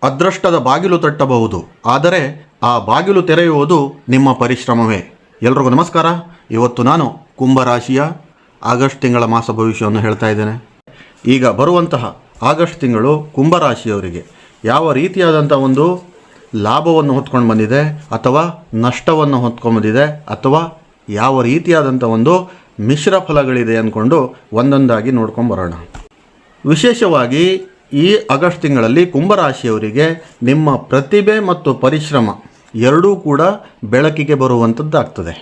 ಅದೃಷ್ಟದ ಬಾಗಿಲು ತಟ್ಟಬಹುದು, ಆದರೆ ಆ ಬಾಗಿಲು ತೆರೆಯುವುದು ನಿಮ್ಮ ಪರಿಶ್ರಮವೇ. ಎಲ್ರಿಗೂ ನಮಸ್ಕಾರ. ಇವತ್ತು ನಾನು ಕುಂಭರಾಶಿಯ ಆಗಸ್ಟ್ ತಿಂಗಳ ಮಾಸ ಭವಿಷ್ಯವನ್ನು ಹೇಳ್ತಾ ಇದ್ದೇನೆ. ಈಗ ಬರುವಂತಹ ಆಗಸ್ಟ್ ತಿಂಗಳು ಕುಂಭರಾಶಿಯವರಿಗೆ ಯಾವ ರೀತಿಯಾದಂಥ ಒಂದು ಲಾಭವನ್ನು ಹೊತ್ಕೊಂಡು ಬಂದಿದೆ ಅಥವಾ ನಷ್ಟವನ್ನು ಹೊತ್ಕೊಂಡು ಬಂದಿದೆ ಅಥವಾ ಯಾವ ರೀತಿಯಾದಂಥ ಒಂದು ಮಿಶ್ರ ಫಲಗಳಿದೆ ಅಂದ್ಕೊಂಡು ಒಂದೊಂದಾಗಿ ನೋಡ್ಕೊಂಡು ಬರೋಣ. ವಿಶೇಷವಾಗಿ ಈ ಆಗಸ್ಟ್ ತಿಂಗಳಲ್ಲಿ ಕುಂಭರಾಶಿಯವರಿಗೆ ನಿಮ್ಮ ಪ್ರತಿಭೆ ಮತ್ತು ಪರಿಶ್ರಮ ಎರಡೂ ಕೂಡ ಬೆಳಕಿಗೆ ಬರುವಂಥದ್ದಾಗ್ತದೆ.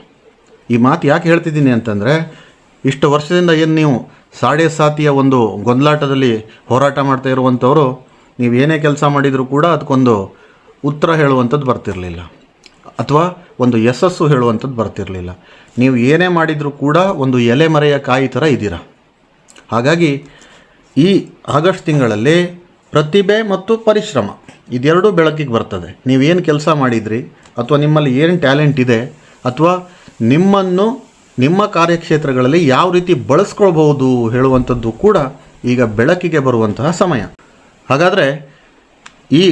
ಈ ಮಾತು ಯಾಕೆ ಹೇಳ್ತಿದ್ದೀನಿ ಅಂತಂದರೆ, ಇಷ್ಟು ವರ್ಷದಿಂದ ಏನು ನೀವು ಸಾಡೆ ಸಾತಿಯ ಒಂದು ಗೊಂದಲಾಟದಲ್ಲಿ ಹೋರಾಟ ಮಾಡ್ತಾ ಇರುವಂಥವರು, ನೀವು ಏನೇ ಕೆಲಸ ಮಾಡಿದರೂ ಕೂಡ ಅದಕ್ಕೊಂದು ಉತ್ತರ ಹೇಳುವಂಥದ್ದು ಬರ್ತಿರಲಿಲ್ಲ ಅಥವಾ ಒಂದು ಯಶಸ್ಸು ಹೇಳುವಂಥದ್ದು ಬರ್ತಿರಲಿಲ್ಲ. ನೀವು ಏನೇ ಮಾಡಿದರೂ ಕೂಡ ಒಂದು ಎಲೆಮರೆಯ ಕಾಯಿ ಥರ ಇದ್ದೀರ. ಹಾಗಾಗಿ ಈ ಆಗಸ್ಟ್ ತಿಂಗಳಲ್ಲಿ ಪ್ರತಿಭೆ ಮತ್ತು ಪರಿಶ್ರಮ ಇದೆರಡೂ ಬೆಳಕಿಗೆ ಬರ್ತದೆ. ನೀವೇನು ಕೆಲಸ ಮಾಡಿದ್ರಿ ಅಥವಾ ನಿಮ್ಮಲ್ಲಿ ಏನು ಟ್ಯಾಲೆಂಟ್ ಇದೆ ಅಥವಾ ನಿಮ್ಮನ್ನು ನಿಮ್ಮ ಕಾರ್ಯಕ್ಷೇತ್ರಗಳಲ್ಲಿ ಯಾವ ರೀತಿ ಬಳಸ್ಕೊಳ್ಬಹುದು ಹೇಳುವಂಥದ್ದು ಕೂಡ ಈಗ ಬೆಳಕಿಗೆ ಬರುವಂತಹ ಸಮಯ. ಹಾಗಾದರೆ ಈ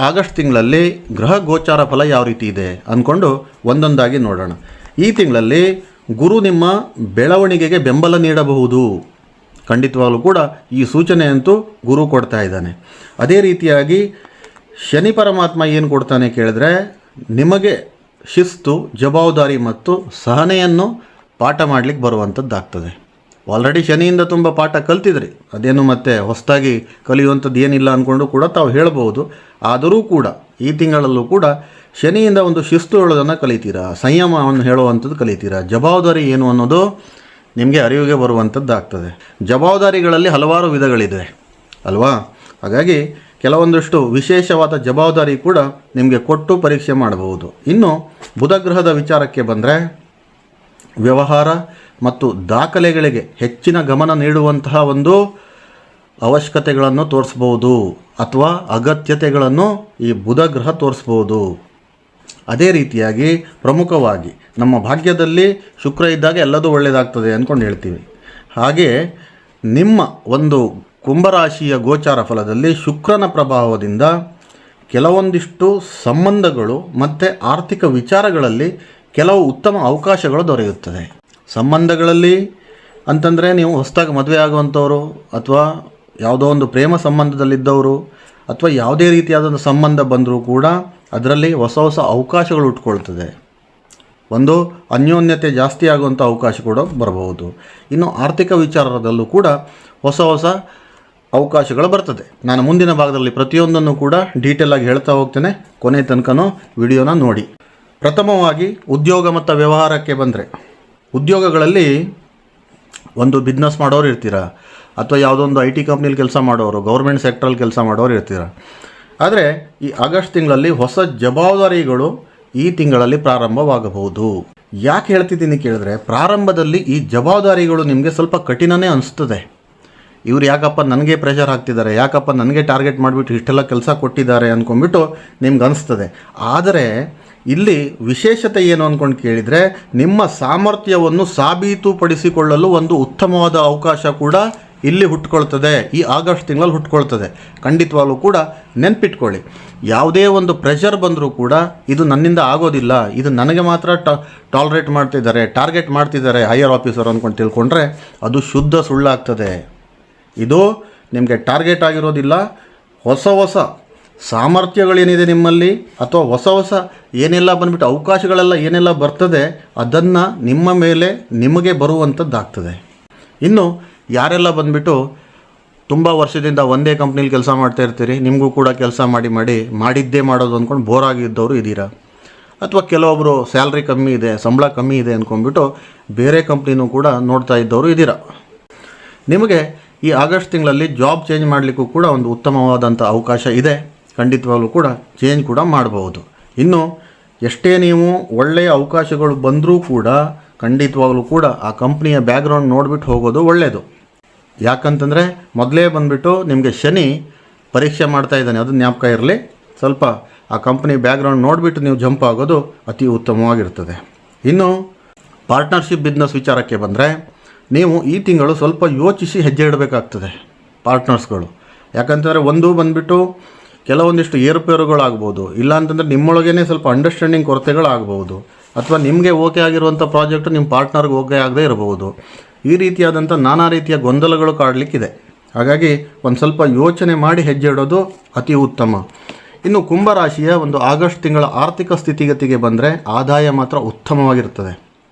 ಆಗಸ್ಟ್ ತಿಂಗಳಲ್ಲಿ ಗ್ರಹ ಗೋಚಾರ ಫಲ ಯಾವ ರೀತಿ ಇದೆ ಅಂದ್ಕೊಂಡು ಒಂದೊಂದಾಗಿ ನೋಡೋಣ. ಈ ತಿಂಗಳಲ್ಲಿ ಗುರು ನಿಮ್ಮ ಬೆಳವಣಿಗೆಗೆ ಬೆಂಬಲ ನೀಡಬಹುದು. ಖಂಡಿತವಾಗಲೂ ಕೂಡ ಈ ಸೂಚನೆಯಂತೂ ಗುರು ಕೊಡ್ತಾ ಇದ್ದಾನೆ. ಅದೇ ರೀತಿಯಾಗಿ ಶನಿ ಪರಮಾತ್ಮ ಏನು ಕೊಡ್ತಾನೆ ಕೇಳಿದ್ರೆ, ನಿಮಗೆ ಶಿಸ್ತು, ಜವಾಬ್ದಾರಿ ಮತ್ತು ಸಹನೆಯನ್ನು ಪಾಠ ಮಾಡಲಿಕ್ಕೆ ಬರುವಂಥದ್ದಾಗ್ತದೆ. ಆಲ್ರೆಡಿ ಶನಿಯಿಂದ ತುಂಬ ಪಾಠ ಕಲ್ತಿದ್ರಿ, ಅದೇನು ಮತ್ತೆ ಹೊಸದಾಗಿ ಕಲಿಯುವಂಥದ್ದು ಏನಿಲ್ಲ ಅಂದ್ಕೊಂಡು ಕೂಡ ತಾವು ಹೇಳ್ಬೋದು. ಆದರೂ ಕೂಡ ಈ ತಿಂಗಳಲ್ಲೂ ಕೂಡ ಶನಿಯಿಂದ ಒಂದು ಶಿಸ್ತು ಹೇಳೋದನ್ನು ಕಲಿತೀರಾ, ಸಂಯಮವನ್ನು ಹೇಳುವಂಥದ್ದು ಕಲಿತೀರಾ, ಜವಾಬ್ದಾರಿ ಏನು ಅನ್ನೋದು ನಿಮಗೆ ಅರಿವಿಗೆ ಬರುವಂಥದ್ದಾಗ್ತದೆ. ಜವಾಬ್ದಾರಿಗಳಲ್ಲಿ ಹಲವಾರು ವಿಧಗಳಿದೆ ಅಲ್ವಾ? ಹಾಗಾಗಿ ಕೆಲವೊಂದಷ್ಟು ವಿಶೇಷವಾದ ಜವಾಬ್ದಾರಿ ಕೂಡ ನಿಮಗೆ ಕೊಟ್ಟು ಪರೀಕ್ಷೆ ಮಾಡಬಹುದು. ಇನ್ನು ಬುಧ ಗ್ರಹದ ವಿಚಾರಕ್ಕೆ ಬಂದರೆ, ವ್ಯವಹಾರ ಮತ್ತು ದಾಖಲೆಗಳಿಗೆ ಹೆಚ್ಚಿನ ಗಮನ ನೀಡುವಂತಹ ಒಂದು ಅವಶ್ಯಕತೆಗಳನ್ನು ತೋರಿಸ್ಬೋದು ಅಥವಾ ಅಗತ್ಯತೆಗಳನ್ನು ಈ ಬುಧ ಗ್ರಹ ತೋರಿಸ್ಬೋದು. ಅದೇ ರೀತಿಯಾಗಿ ಪ್ರಮುಖವಾಗಿ ನಮ್ಮ ಭಾಗ್ಯದಲ್ಲಿ ಶುಕ್ರ ಇದ್ದಾಗ ಎಲ್ಲದೂ ಒಳ್ಳೆಯದಾಗ್ತದೆ ಅಂದ್ಕೊಂಡು ಹೇಳ್ತೀವಿ. ಹಾಗೆ ನಿಮ್ಮ ಒಂದು ಕುಂಭರಾಶಿಯ ಗೋಚಾರ ಫಲದಲ್ಲಿ ಶುಕ್ರನ ಪ್ರಭಾವದಿಂದ ಕೆಲವೊಂದಿಷ್ಟು ಸಂಬಂಧಗಳು ಮತ್ತು ಆರ್ಥಿಕ ವಿಚಾರಗಳಲ್ಲಿ ಕೆಲವು ಉತ್ತಮ ಅವಕಾಶಗಳು ದೊರೆಯುತ್ತದೆ. ಸಂಬಂಧಗಳಲ್ಲಿ ಅಂತಂದರೆ ನೀವು ಹೊಸದಾಗಿ ಮದುವೆ ಆಗುವಂಥವರು ಅಥವಾ ಯಾವುದೋ ಒಂದು ಪ್ರೇಮ ಸಂಬಂಧದಲ್ಲಿದ್ದವರು ಅಥವಾ ಯಾವುದೇ ರೀತಿಯಾದ ಸಂಬಂಧ ಬಂದರೂ ಕೂಡ ಅದರಲ್ಲಿ ಹೊಸ ಹೊಸ ಅವಕಾಶಗಳು ಉಟ್ಕೊಳ್ತದೆ. ಒಂದು ಅನ್ಯೋನ್ಯತೆ ಜಾಸ್ತಿ ಆಗುವಂಥ ಅವಕಾಶ ಕೂಡ ಬರಬಹುದು. ಇನ್ನು ಆರ್ಥಿಕ ವಿಚಾರದಲ್ಲೂ ಕೂಡ ಹೊಸ ಹೊಸ ಅವಕಾಶಗಳು ಬರ್ತದೆ. ನಾನು ಮುಂದಿನ ಭಾಗದಲ್ಲಿ ಪ್ರತಿಯೊಂದನ್ನು ಕೂಡ ಡೀಟೇಲಾಗಿ ಹೇಳ್ತಾ ಹೋಗ್ತೇನೆ. ಕೊನೆ ತನಕನೂ ವಿಡಿಯೋನ ನೋಡಿ. ಪ್ರಥಮವಾಗಿ ಉದ್ಯೋಗ ಮತ್ತು ವ್ಯವಹಾರಕ್ಕೆ ಬಂದರೆ, ಉದ್ಯೋಗಗಳಲ್ಲಿ ಒಂದು ಬಿಸ್ನೆಸ್ ಮಾಡೋರು ಇರ್ತೀರ ಅಥವಾ ಯಾವುದೋ ಒಂದು IT ಕಂಪ್ನಿಲಿ ಕೆಲಸ ಮಾಡೋರು, ಗೌರ್ಮೆಂಟ್ ಸೆಕ್ಟ್ರಲ್ಲಿ ಕೆಲಸ ಮಾಡೋರು ಇರ್ತೀರ. ಆದರೆ ಈ ಆಗಸ್ಟ್ ತಿಂಗಳಲ್ಲಿ ಹೊಸ ಜವಾಬ್ದಾರಿಗಳು ಈ ತಿಂಗಳಲ್ಲಿ ಪ್ರಾರಂಭವಾಗಬಹುದು. ಯಾಕೆ ಹೇಳ್ತಿದ್ದೀನಿ ಕೇಳಿದ್ರೆ, ಪ್ರಾರಂಭದಲ್ಲಿ ಈ ಜವಾಬ್ದಾರಿಗಳು ನಿಮಗೆ ಸ್ವಲ್ಪ ಕಠಿಣನೇ ಅನಿಸ್ತದೆ. ಇವ್ರು ಯಾಕಪ್ಪ ನನಗೆ ಪ್ರೆಷರ್ ಹಾಕ್ತಿದ್ದಾರೆ, ಯಾಕಪ್ಪ ನನಗೆ ಟಾರ್ಗೆಟ್ ಮಾಡಿಬಿಟ್ಟು ಇಷ್ಟೆಲ್ಲ ಕೆಲಸ ಕೊಟ್ಟಿದ್ದಾರೆ ಅಂದ್ಕೊಂಡ್ಬಿಟ್ಟು ನಿಮ್ಗೆ ಅನಿಸ್ತದೆ. ಆದರೆ ಇಲ್ಲಿ ವಿಶೇಷತೆ ಏನು ಅಂದ್ಕೊಂಡು ಕೇಳಿದರೆ, ನಿಮ್ಮ ಸಾಮರ್ಥ್ಯವನ್ನು ಸಾಬೀತುಪಡಿಸಿಕೊಳ್ಳಲು ಒಂದು ಉತ್ತಮವಾದ ಅವಕಾಶ ಕೂಡ ಇಲ್ಲಿ ಹುಟ್ಕೊಳ್ತದೆ. ಈ ಆಗಸ್ಟ್ ತಿಂಗಳಲ್ಲಿ ಹುಟ್ಕೊಳ್ತದೆ. ಖಂಡಿತವಾಗ್ಲೂ ಕೂಡ ನೆನ್ಪಿಟ್ಕೊಳ್ಳಿ, ಯಾವುದೇ ಒಂದು ಪ್ರೆಷರ್ ಬಂದರೂ ಕೂಡ ಇದು ನನ್ನಿಂದ ಆಗೋದಿಲ್ಲ, ಇದು ನನಗೆ ಮಾತ್ರ ಟಾಲರೇಟ್ ಮಾಡ್ತಿದ್ದಾರೆ, ಟಾರ್ಗೆಟ್ ಮಾಡ್ತಿದ್ದಾರೆ ಹೈಯರ್ ಆಫೀಸರ್ ಅಂದ್ಕೊಂಡು ತಿಳ್ಕೊಂಡ್ರೆ ಅದು ಶುದ್ಧ ಸುಳ್ಳಾಗ್ತದೆ. ಇದು ನಿಮಗೆ ಟಾರ್ಗೆಟ್ ಆಗಿರೋದಿಲ್ಲ. ಹೊಸ ಹೊಸ ಸಾಮರ್ಥ್ಯಗಳೇನಿದೆ ನಿಮ್ಮಲ್ಲಿ ಅಥವಾ ಹೊಸ ಹೊಸ ಏನೆಲ್ಲ ಬಂದುಬಿಟ್ಟು ಅವಕಾಶಗಳೆಲ್ಲ ಏನೆಲ್ಲ ಬರ್ತದೆ ಅದನ್ನು ನಿಮ್ಮ ಮೇಲೆ ನಿಮಗೆ ಬರುವಂಥದ್ದಾಗ್ತದೆ. ಇನ್ನು ಯಾರೆಲ್ಲ ಬಂದುಬಿಟ್ಟು ತುಂಬ ವರ್ಷದಿಂದ ಒಂದೇ ಕಂಪ್ನಿಲಿ ಕೆಲಸ ಮಾಡ್ತಾ ಇರ್ತೀರಿ, ನಿಮಗೂ ಕೂಡ ಕೆಲಸ ಮಾಡಿದ್ದೇ ಮಾಡೋದು ಅಂದ್ಕೊಂಡು ಬೋರ್ ಆಗಿದ್ದವರು ಇದ್ದೀರಾ. ಅಥವಾ ಕೆಲವೊಬ್ಬರು ಸ್ಯಾಲ್ರಿ ಕಮ್ಮಿ ಇದೆ, ಸಂಬಳ ಕಮ್ಮಿ ಇದೆ ಅಂದ್ಕೊಂಡ್ಬಿಟ್ಟು ಬೇರೆ ಕಂಪ್ನಿನೂ ಕೂಡ ನೋಡ್ತಾ ಇದ್ದವರು ಇದ್ದೀರಾ. ನಿಮಗೆ ಈ ಆಗಸ್ಟ್ ತಿಂಗಳಲ್ಲಿ ಜಾಬ್ ಚೇಂಜ್ ಮಾಡಲಿಕ್ಕೂ ಕೂಡ ಒಂದು ಉತ್ತಮವಾದಂಥ ಅವಕಾಶ ಇದೆ. ಖಂಡಿತವಾಗ್ಲೂ ಕೂಡ ಚೇಂಜ್ ಕೂಡ ಮಾಡಬಹುದು. ಇನ್ನು ಎಷ್ಟೇ ನೀವು ಒಳ್ಳೆಯ ಅವಕಾಶಗಳು ಬಂದರೂ ಕೂಡ ಖಂಡಿತವಾಗ್ಲೂ ಕೂಡ ಆ ಕಂಪ್ನಿಯ ಬ್ಯಾಕ್ಗ್ರೌಂಡ್ ನೋಡಿಬಿಟ್ಟು ಹೋಗೋದು ಒಳ್ಳೆಯದು. ಯಾಕಂತಂದರೆ ಮೊದಲೇ ಬಂದುಬಿಟ್ಟು ನಿಮಗೆ ಶನಿ ಪರೀಕ್ಷೆ ಮಾಡ್ತಾ ಇದ್ದಾನೆ, ಅದು ಜ್ಞಾಪಕ ಇರಲಿ. ಸ್ವಲ್ಪ ಆ ಕಂಪ್ನಿ ಬ್ಯಾಕ್ಗ್ರೌಂಡ್ ನೋಡಿಬಿಟ್ಟು ನೀವು ಜಂಪ್ ಆಗೋದು ಅತಿ ಉತ್ತಮವಾಗಿರ್ತದೆ. ಇನ್ನು ಪಾರ್ಟ್ನರ್ಶಿಪ್ ಬಿಸ್ನೆಸ್ ವಿಚಾರಕ್ಕೆ ಬಂದರೆ, ನೀವು ಈ ತಿಂಗಳು ಸ್ವಲ್ಪ ಯೋಚಿಸಿ ಹೆಜ್ಜೆ ಇಡಬೇಕಾಗ್ತದೆ ಪಾರ್ಟ್ನರ್ಸ್ಗಳು. ಯಾಕಂತಂದರೆ ಒಂದು ಬಂದುಬಿಟ್ಟು ಕೆಲವೊಂದಿಷ್ಟು ಏರುಪೇರುಗಳಾಗ್ಬೋದು, ಇಲ್ಲ ಅಂತಂದರೆ ನಿಮ್ಮೊಳಗೇ ಸ್ವಲ್ಪ ಅಂಡರ್ಸ್ಟ್ಯಾಂಡಿಂಗ್ ಕೊರತೆಗಳಾಗ್ಬೋದು, ಅಥವಾ ನಿಮಗೆ ಓಕೆ ಆಗಿರುವಂಥ ಪ್ರಾಜೆಕ್ಟು ನಿಮ್ಮ ಪಾರ್ಟ್ನರ್ಗೆ ಓಕೆ ಆಗದೇ ಇರಬಹುದು. ಈ ರೀತಿಯಾದಂಥ ನಾನಾ ರೀತಿಯ ಗೊಂದಲಗಳು ಕಾಡಲಿಕ್ಕಿದೆ. ಹಾಗಾಗಿ ಒಂದು ಸ್ವಲ್ಪ ಯೋಚನೆ ಮಾಡಿ ಹೆಜ್ಜೆ ಇಡೋದು ಅತಿ ಉತ್ತಮ. ಇನ್ನು ಕುಂಭರಾಶಿಯ ಒಂದು ಆಗಸ್ಟ್ ತಿಂಗಳ ಆರ್ಥಿಕ ಸ್ಥಿತಿಗತಿಗೆ ಬಂದರೆ ಆದಾಯ ಮಾತ್ರ ಉತ್ತಮವಾಗಿರ್ತದೆ.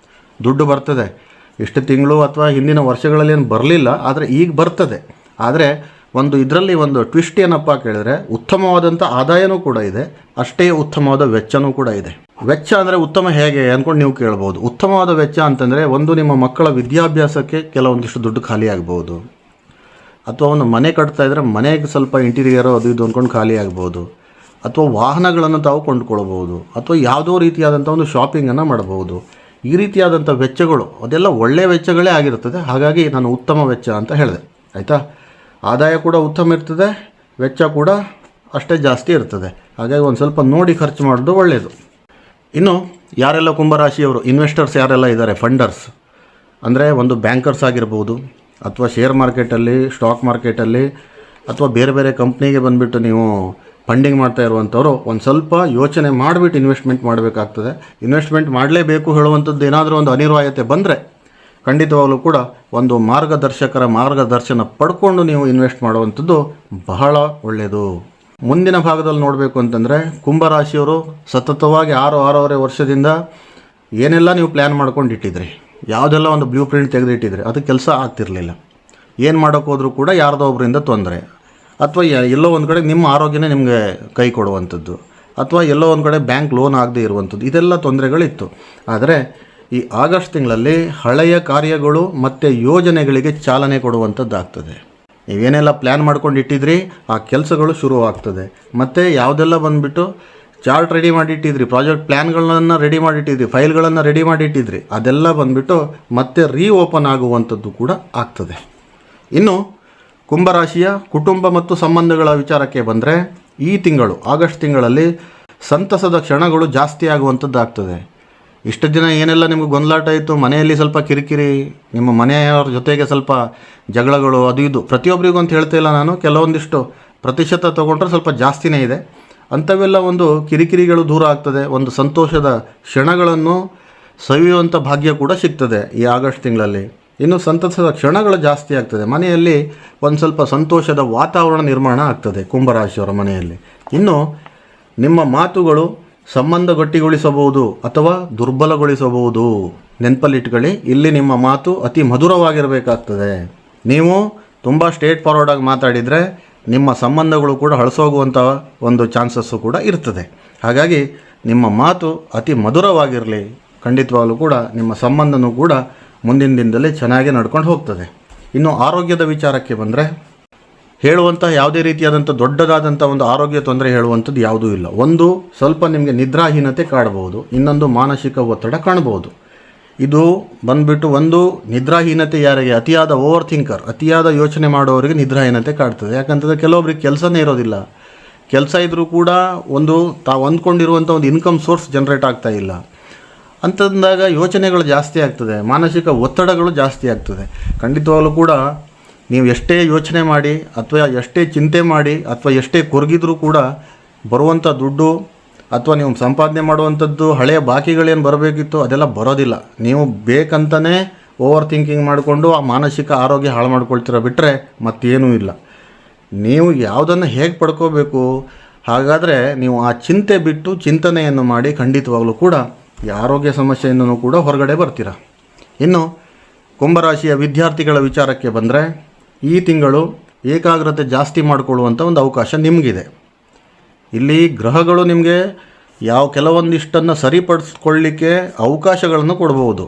ದುಡ್ಡು ಬರ್ತದೆ. ಇಷ್ಟು ತಿಂಗಳು ಅಥವಾ ಹಿಂದಿನ ವರ್ಷಗಳಲ್ಲಿ ಏನು ಬರಲಿಲ್ಲ, ಆದರೆ ಈಗ ಬರ್ತದೆ. ಆದರೆ ಇದರಲ್ಲಿ ಒಂದು ಟ್ವಿಸ್ಟ್ ಏನಪ್ಪ ಕೇಳಿದ್ರೆ, ಉತ್ತಮವಾದಂಥ ಆದಾಯನೂ ಕೂಡ ಇದೆ, ಅಷ್ಟೇ ಉತ್ತಮವಾದ ವೆಚ್ಚನೂ ಕೂಡ ಇದೆ. ವೆಚ್ಚ ಅಂದರೆ ಉತ್ತಮ ಹೇಗೆ ಅಂದ್ಕೊಂಡು ನೀವು ಕೇಳ್ಬೋದು. ಉತ್ತಮವಾದ ವೆಚ್ಚ ಅಂತಂದರೆ ನಿಮ್ಮ ಮಕ್ಕಳ ವಿದ್ಯಾಭ್ಯಾಸಕ್ಕೆ ಕೆಲವೊಂದಿಷ್ಟು ದುಡ್ಡು ಖಾಲಿ ಆಗ್ಬೋದು, ಅಥವಾ ಒಂದು ಮನೆ ಕಟ್ತಾ ಇದ್ದರೆ ಮನೆಗೆ ಸ್ವಲ್ಪ ಇಂಟೀರಿಯರು ಅದು ಇದು ಅಂದ್ಕೊಂಡು ಖಾಲಿ ಆಗ್ಬೋದು, ಅಥವಾ ವಾಹನಗಳನ್ನು ತಾವು ಕೊಂಡುಕೊಳ್ಬೋದು, ಅಥವಾ ಯಾವುದೋ ರೀತಿಯಾದಂಥ ಒಂದು ಶಾಪಿಂಗನ್ನು ಮಾಡಬಹುದು. ಈ ರೀತಿಯಾದಂಥ ವೆಚ್ಚಗಳು ಅದೆಲ್ಲ ಒಳ್ಳೆಯ ವೆಚ್ಚಗಳೇ ಆಗಿರ್ತದೆ. ಹಾಗಾಗಿ ನಾನು ಉತ್ತಮ ವೆಚ್ಚ ಅಂತ ಹೇಳಿದೆ. ಆಯಿತಾ? ಆದಾಯ ಕೂಡ ಉತ್ತಮ ಇರ್ತದೆ, ವೆಚ್ಚ ಕೂಡ ಅಷ್ಟೇ ಜಾಸ್ತಿ ಇರ್ತದೆ. ಹಾಗಾಗಿ ಒಂದು ಸ್ವಲ್ಪ ನೋಡಿ ಖರ್ಚು ಮಾಡೋದು ಒಳ್ಳೆಯದು. ಇನ್ನು ಯಾರೆಲ್ಲ ಕುಂಭರಾಶಿಯವರು ಇನ್ವೆಸ್ಟರ್ಸ್ ಯಾರೆಲ್ಲ ಇದ್ದಾರೆ, ಫಂಡರ್ಸ್ ಅಂದರೆ ಒಂದು ಬ್ಯಾಂಕರ್ಸ್ ಆಗಿರ್ಬೋದು, ಅಥವಾ ಶೇರ್ ಮಾರ್ಕೆಟಲ್ಲಿ, ಸ್ಟಾಕ್ ಮಾರ್ಕೆಟಲ್ಲಿ, ಅಥವಾ ಬೇರೆ ಬೇರೆ ಕಂಪ್ನಿಗೆ ಬಂದುಬಿಟ್ಟು ನೀವು ಫಂಡಿಂಗ್ ಮಾಡ್ತಾ ಇರುವಂಥವ್ರು ಒಂದು ಸ್ವಲ್ಪ ಯೋಚನೆ ಮಾಡಿಬಿಟ್ಟು ಇನ್ವೆಸ್ಟ್ಮೆಂಟ್ ಮಾಡಬೇಕಾಗ್ತದೆ. ಇನ್ವೆಸ್ಟ್ಮೆಂಟ್ ಮಾಡಲೇಬೇಕು ಹೇಳುವಂಥದ್ದು ಏನಾದರೂ ಒಂದು ಅನಿವಾರ್ಯತೆ ಬಂದರೆ ಖಂಡಿತವಾಗಲೂ ಕೂಡ ಒಂದು ಮಾರ್ಗದರ್ಶಕರ ಮಾರ್ಗದರ್ಶನ ಪಡ್ಕೊಂಡು ನೀವು ಇನ್ವೆಸ್ಟ್ ಮಾಡುವಂಥದ್ದು ಬಹಳ ಒಳ್ಳೆಯದು. ಮುಂದಿನ ಭಾಗದಲ್ಲಿ ನೋಡಬೇಕು ಅಂತಂದರೆ, ಕುಂಭರಾಶಿಯವರು ಸತತವಾಗಿ 6-6.5 ವರ್ಷದಿಂದ ಏನೆಲ್ಲ ನೀವು ಪ್ಲ್ಯಾನ್ ಮಾಡ್ಕೊಂಡು ಇಟ್ಟಿದ್ರಿ, ಯಾವುದೆಲ್ಲ ಒಂದು ಬ್ಲೂ ಪ್ರಿಂಟ್ ತೆಗೆದಿಟ್ಟಿದ್ರಿ, ಅದು ಕೆಲಸ ಆಗ್ತಿರಲಿಲ್ಲ. ಏನು ಮಾಡೋಕ್ಕೆ ಹೋದರೂ ಕೂಡ ಯಾರ್ದೋ ಒಬ್ಬರಿಂದ ತೊಂದರೆ, ಅಥವಾ ಎಲ್ಲೋ ಒಂದು ಕಡೆ ನಿಮ್ಮ ಆರೋಗ್ಯನೇ ನಿಮಗೆ ಕೈ ಕೊಡುವಂಥದ್ದು, ಅಥವಾ ಎಲ್ಲೋ ಒಂದು ಕಡೆ ಬ್ಯಾಂಕ್ ಲೋನ್ ಆಗದೇ ಇರುವಂಥದ್ದು, ಇದೆಲ್ಲ ತೊಂದರೆಗಳಿತ್ತು. ಆದರೆ ಈ ಆಗಸ್ಟ್ ತಿಂಗಳಲ್ಲಿ ಹಳೆಯ ಕಾರ್ಯಗಳು ಮತ್ತು ಯೋಜನೆಗಳಿಗೆ ಚಾಲನೆ ಕೊಡುವಂಥದ್ದಾಗ್ತದೆ. ನೀವೇನೆಲ್ಲ ಪ್ಲ್ಯಾನ್ ಮಾಡ್ಕೊಂಡು ಇಟ್ಟಿದ್ರಿ ಆ ಕೆಲಸಗಳು ಶುರುವಾಗ್ತದೆ. ಮತ್ತು ಯಾವುದೆಲ್ಲ ಬಂದುಬಿಟ್ಟು ಚಾರ್ಟ್ ರೆಡಿ ಮಾಡಿಟ್ಟಿದ್ರಿ, ಪ್ರಾಜೆಕ್ಟ್ ಪ್ಲ್ಯಾನ್ಗಳನ್ನು ರೆಡಿ ಮಾಡಿಟ್ಟಿದ್ರಿ, ಫೈಲ್ಗಳನ್ನು ರೆಡಿ ಮಾಡಿಟ್ಟಿದ್ರಿ, ಅದೆಲ್ಲ ಬಂದುಬಿಟ್ಟು ಮತ್ತೆ ಓಪನ್ ಆಗುವಂಥದ್ದು ಕೂಡ ಆಗ್ತದೆ. ಇನ್ನು ಕುಂಭರಾಶಿಯ ಕುಟುಂಬ ಮತ್ತು ಸಂಬಂಧಗಳ ವಿಚಾರಕ್ಕೆ ಬಂದರೆ, ಈ ತಿಂಗಳು ಆಗಸ್ಟ್ ತಿಂಗಳಲ್ಲಿ ಸಂತಸದ ಕ್ಷಣಗಳು ಜಾಸ್ತಿ ಆಗುವಂಥದ್ದಾಗ್ತದೆ. ಇಷ್ಟು ದಿನ ಏನೆಲ್ಲ ನಿಮಗೆ ಗೊಂದಲಾಟ ಇತ್ತು, ಮನೆಯಲ್ಲಿ ಸ್ವಲ್ಪ ಕಿರಿಕಿರಿ, ನಿಮ್ಮ ಮನೆಯವರ ಜೊತೆಗೆ ಸ್ವಲ್ಪ ಜಗಳಗಳು, ಅದು ಇದು, ಪ್ರತಿಯೊಬ್ಬರಿಗೂ ಅಂತ ಹೇಳ್ತಾ ಇಲ್ಲ ನಾನು, ಕೆಲವೊಂದಿಷ್ಟು ಪ್ರತಿಶತ ತೊಗೊಂಡ್ರೆ ಸ್ವಲ್ಪ ಜಾಸ್ತಿನೇ ಇದೆ. ಅಂಥವೆಲ್ಲ ಒಂದು ಕಿರಿಕಿರಿಗಳು ದೂರ ಆಗ್ತದೆ. ಒಂದು ಸಂತೋಷದ ಕ್ಷಣಗಳನ್ನು ಸವಿಯುವಂಥ ಭಾಗ್ಯ ಕೂಡ ಸಿಗ್ತದೆ ಈ ಆಗಸ್ಟ್ ತಿಂಗಳಲ್ಲಿ. ಇನ್ನು ಸಂತಸದ ಕ್ಷಣಗಳು ಜಾಸ್ತಿ ಆಗ್ತದೆ. ಮನೆಯಲ್ಲಿ ಒಂದು ಸ್ವಲ್ಪ ಸಂತೋಷದ ವಾತಾವರಣ ನಿರ್ಮಾಣ ಆಗ್ತದೆ ಕುಂಭರಾಶಿಯವರ ಮನೆಯಲ್ಲಿ. ಇನ್ನು ನಿಮ್ಮ ಮಾತುಗಳು ಸಂಬಂಧ ಗಟ್ಟಿಗೊಳಿಸಬಹುದು ಅಥವಾ ದುರ್ಬಲಗೊಳಿಸಬಹುದು. ನೆನಪಲ್ಲಿಟ್ಕೊಳ್ಳಿ, ಇಲ್ಲಿ ನಿಮ್ಮ ಮಾತು ಅತಿ ಮಧುರವಾಗಿರಬೇಕಾಗ್ತದೆ. ನೀವು ತುಂಬ ಸ್ಟ್ರೇಟ್ ಫಾರ್ವರ್ಡಾಗಿ ಮಾತಾಡಿದರೆ ನಿಮ್ಮ ಸಂಬಂಧಗಳು ಕೂಡ ಹಳಸೋಗುವಂಥ ಒಂದು ಚಾನ್ಸಸ್ಸು ಕೂಡ ಇರ್ತದೆ. ಹಾಗಾಗಿ ನಿಮ್ಮ ಮಾತು ಅತಿ ಮಧುರವಾಗಿರಲಿ. ಖಂಡಿತವಾಗಲೂ ಕೂಡ ನಿಮ್ಮ ಸಂಬಂಧನೂ ಕೂಡ ಮುಂದಿನ ದಿನದಲ್ಲಿ ಚೆನ್ನಾಗಿ ನಡ್ಕೊಂಡು ಹೋಗ್ತದೆ. ಇನ್ನು ಆರೋಗ್ಯದ ವಿಚಾರಕ್ಕೆ ಬಂದರೆ, ಹೇಳುವಂಥ ಯಾವುದೇ ರೀತಿಯಾದಂಥ ದೊಡ್ಡದಾದಂಥ ಒಂದು ಆರೋಗ್ಯ ತೊಂದರೆ ಹೇಳುವಂಥದ್ದು ಯಾವುದೂ ಇಲ್ಲ. ಒಂದು ಸ್ವಲ್ಪ ನಿಮಗೆ ನಿದ್ರಾಹೀನತೆ ಕಾಣಬಹುದು, ಇನ್ನೊಂದು ಮಾನಸಿಕ ಒತ್ತಡ ಕಾಣಬಹುದು. ಇದು ಬಂದುಬಿಟ್ಟು ಒಂದು ನಿದ್ರಾಹೀನತೆ ಯಾರಿಗೆ, ಅತಿಯಾದ ಓವರ್ ಥಿಂಕರ್, ಅತಿಯಾದ ಯೋಚನೆ ಮಾಡೋರಿಗೆ ನಿದ್ರಾಹೀನತೆ ಕಾಡ್ತದೆ. ಯಾಕಂತಂದರೆ ಕೆಲವೊಬ್ರಿಗೆ ಕೆಲಸನೇ ಇರೋದಿಲ್ಲ, ಕೆಲಸ ಇದ್ದರೂ ಕೂಡ ಒಂದು ತಾವು ಅಂದ್ಕೊಂಡಿರುವಂಥ ಒಂದು ಇನ್ಕಮ್ ಸೋರ್ಸ್ ಜನ್ರೇಟ್ ಆಗ್ತಾ ಇಲ್ಲ ಅಂತಂದಾಗ ಯೋಚನೆಗಳು ಜಾಸ್ತಿ ಆಗ್ತದೆ, ಮಾನಸಿಕ ಒತ್ತಡಗಳು ಜಾಸ್ತಿ ಆಗ್ತದೆ. ಖಂಡಿತವಾಗಲೂ ಕೂಡ ನೀವು ಎಷ್ಟೇ ಯೋಚನೆ ಮಾಡಿ ಅಥವಾ ಎಷ್ಟೇ ಚಿಂತೆ ಮಾಡಿ ಅಥವಾ ಎಷ್ಟೇ ಕೊರಗಿದ್ರೂ ಕೂಡ ಬರುವಂಥ ದುಡ್ಡು ಅಥವಾ ನೀವು ಸಂಪಾದನೆ ಮಾಡುವಂಥದ್ದು ಹಳೆಯ ಬಾಕಿಗಳೇನು ಬರಬೇಕಿತ್ತು ಅದೆಲ್ಲ ಬರೋದಿಲ್ಲ. ನೀವು ಬೇಕಂತಲೇ ಓವರ್ ಥಿಂಕಿಂಗ್ ಮಾಡಿಕೊಂಡು ಆ ಮಾನಸಿಕ ಆರೋಗ್ಯ ಹಾಳು ಮಾಡ್ಕೊಳ್ತೀರ, ಬಿಟ್ಟರೆ ಮತ್ತೇನೂ ಇಲ್ಲ. ನೀವು ಯಾವುದನ್ನು ಹೇಗೆ ಪಡ್ಕೋಬೇಕು, ಹಾಗಾದರೆ ನೀವು ಆ ಚಿಂತೆ ಬಿಟ್ಟು ಚಿಂತನೆಯನ್ನು ಮಾಡಿ ಖಂಡಿತವಾಗಲೂ ಕೂಡ ಈ ಆರೋಗ್ಯ ಸಮಸ್ಯೆಯಿಂದನೂ ಕೂಡ ಹೊರಗಡೆ ಬರ್ತೀರ. ಇನ್ನು ಕುಂಭರಾಶಿಯ ವಿದ್ಯಾರ್ಥಿಗಳ ವಿಚಾರಕ್ಕೆ ಬಂದರೆ, ಈ ತಿಂಗಳು ಏಕಾಗ್ರತೆ ಜಾಸ್ತಿ ಮಾಡಿಕೊಳ್ಳುವಂಥ ಒಂದು ಅವಕಾಶ ನಿಮಗಿದೆ. ಇಲ್ಲಿ ಗ್ರಹಗಳು ನಿಮಗೆ ಕೆಲವೊಂದಿಷ್ಟನ್ನು ಸರಿಪಡಿಸ್ಕೊಳ್ಳಿಕ್ಕೆ ಅವಕಾಶಗಳನ್ನು ಕೊಡ್ಬೋದು.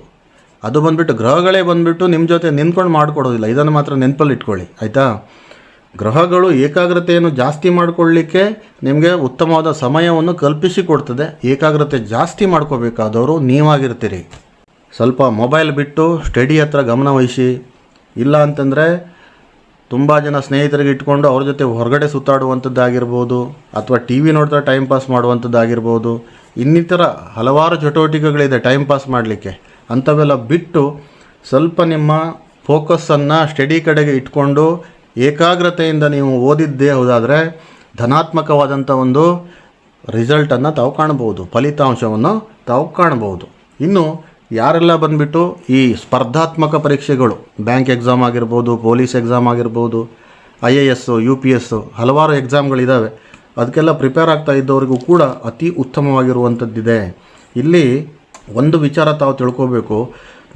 ಅದು ಬಂದುಬಿಟ್ಟು ಗ್ರಹಗಳೇ ಬಂದುಬಿಟ್ಟು ನಿಮ್ಮ ಜೊತೆ ನಿಂತ್ಕೊಂಡು ಮಾಡಿಕೊಡೋದಿಲ್ಲ. ಇದನ್ನು ಮಾತ್ರ ನೆನಪಲ್ಲಿ ಇಟ್ಕೊಳ್ಳಿ, ಆಯಿತಾ? ಗ್ರಹಗಳು ಏಕಾಗ್ರತೆಯನ್ನು ಜಾಸ್ತಿ ಮಾಡಿಕೊಳ್ಳಿಕ್ಕೆ ನಿಮಗೆ ಉತ್ತಮವಾದ ಸಮಯವನ್ನು ಕಲ್ಪಿಸಿಕೊಡ್ತದೆ. ಏಕಾಗ್ರತೆ ಜಾಸ್ತಿ ಮಾಡ್ಕೋಬೇಕಾದವರು ನೀವಾಗಿರ್ತೀರಿ. ಸ್ವಲ್ಪ ಮೊಬೈಲ್ ಬಿಟ್ಟು ಸ್ಟಡಿ ಹತ್ರ ಗಮನ ವಹಿಸಿ. ಇಲ್ಲ ಅಂತಂದರೆ ತುಂಬ ಜನ ಸ್ನೇಹಿತರಿಗೆ ಇಟ್ಕೊಂಡು ಅವ್ರ ಜೊತೆ ಹೊರಗಡೆ ಸುತ್ತಾಡುವಂಥದ್ದಾಗಿರ್ಬೋದು, ಅಥವಾ ಟಿ ವಿ ನೋಡ್ತಾ ಟೈಮ್ ಪಾಸ್ ಮಾಡುವಂಥದ್ದಾಗಿರ್ಬೋದು. ಇನ್ನಿತರ ಹಲವಾರು ಚಟುವಟಿಕೆಗಳಿದೆ ಟೈಮ್ ಪಾಸ್ ಮಾಡಲಿಕ್ಕೆ. ಅಂಥವೆಲ್ಲ ಬಿಟ್ಟು ಸ್ವಲ್ಪ ನಿಮ್ಮ ಫೋಕಸ್ಸನ್ನು ಸ್ಟಡಿ ಕಡೆಗೆ ಇಟ್ಕೊಂಡು ಏಕಾಗ್ರತೆಯಿಂದ ನೀವು ಓದಿದ್ದೇ ಹೌದಾದರೆ ಧನಾತ್ಮಕವಾದಂಥ ಒಂದು ರಿಸಲ್ಟನ್ನು ತಾವು ಕಾಣ್ಬೋದು, ಫಲಿತಾಂಶವನ್ನು ತಾವು ಕಾಣ್ಬೋದು. ಇನ್ನು ಯಾರೆಲ್ಲ ಬಂದುಬಿಟ್ಟು ಈ ಸ್ಪರ್ಧಾತ್ಮಕ ಪರೀಕ್ಷೆಗಳು, ಬ್ಯಾಂಕ್ ಎಕ್ಸಾಮ್ ಆಗಿರ್ಬೋದು, ಪೊಲೀಸ್ ಎಕ್ಸಾಮ್ ಆಗಿರ್ಬೋದು, IAS, UPS ಹಲವಾರು ಎಕ್ಸಾಮ್ಗಳಿದ್ದಾವೆ, ಅದಕ್ಕೆಲ್ಲ ಪ್ರಿಪೇರ್ ಆಗ್ತಾ ಇದ್ದವರಿಗೂ ಕೂಡ ಅತಿ ಉತ್ತಮವಾಗಿರುವಂಥದ್ದಿದೆ. ಇಲ್ಲಿ ಒಂದು ವಿಚಾರ ತಾವು ತಿಳ್ಕೋಬೇಕು,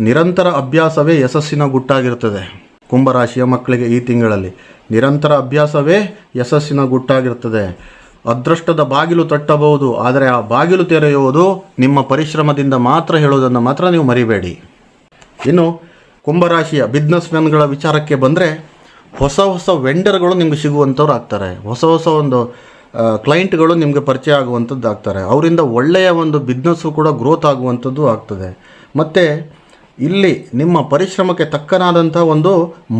ನಿರಂತರ ಅಭ್ಯಾಸವೇ ಯಶಸ್ಸಿನ ಗುಟ್ಟಾಗಿರ್ತದೆ. ಕುಂಭರಾಶಿಯ ಮಕ್ಕಳಿಗೆ ಈ ತಿಂಗಳಲ್ಲಿ ನಿರಂತರ ಅಭ್ಯಾಸವೇ ಯಶಸ್ಸಿನ ಗುಟ್ಟಾಗಿರ್ತದೆ. ಅದೃಷ್ಟದ ಬಾಗಿಲು ತಟ್ಟಬಹುದು, ಆದರೆ ಆ ಬಾಗಿಲು ತೆರೆಯುವುದು ನಿಮ್ಮ ಪರಿಶ್ರಮದಿಂದ ಮಾತ್ರ ಹೇಳೋದನ್ನು ಮಾತ್ರ ನೀವು ಮರಿಬೇಡಿ. ಇನ್ನು ಕುಂಭರಾಶಿಯ ಬಿಸ್ನೆಸ್ ಮ್ಯಾನ್ಗಳ ವಿಚಾರಕ್ಕೆ ಬಂದರೆ, ಹೊಸ ಹೊಸ ವೆಂಡರ್ಗಳು ನಿಮಗೆ ಸಿಗುವಂಥವ್ರು ಆಗ್ತಾರೆ. ಹೊಸ ಹೊಸ ಒಂದು ಕ್ಲೈಂಟ್ಗಳು ನಿಮಗೆ ಪರಿಚಯ ಆಗುವಂಥದ್ದು ಆಗ್ತಾರೆ. ಅವರಿಂದ ಒಳ್ಳೆಯ ಒಂದು ಬಿಸ್ನೆಸ್ಸು ಕೂಡ ಗ್ರೋತ್ ಆಗುವಂಥದ್ದು ಆಗ್ತದೆ. ಮತ್ತು ಇಲ್ಲಿ ನಿಮ್ಮ ಪರಿಶ್ರಮಕ್ಕೆ ತಕ್ಕನಾದಂಥ ಒಂದು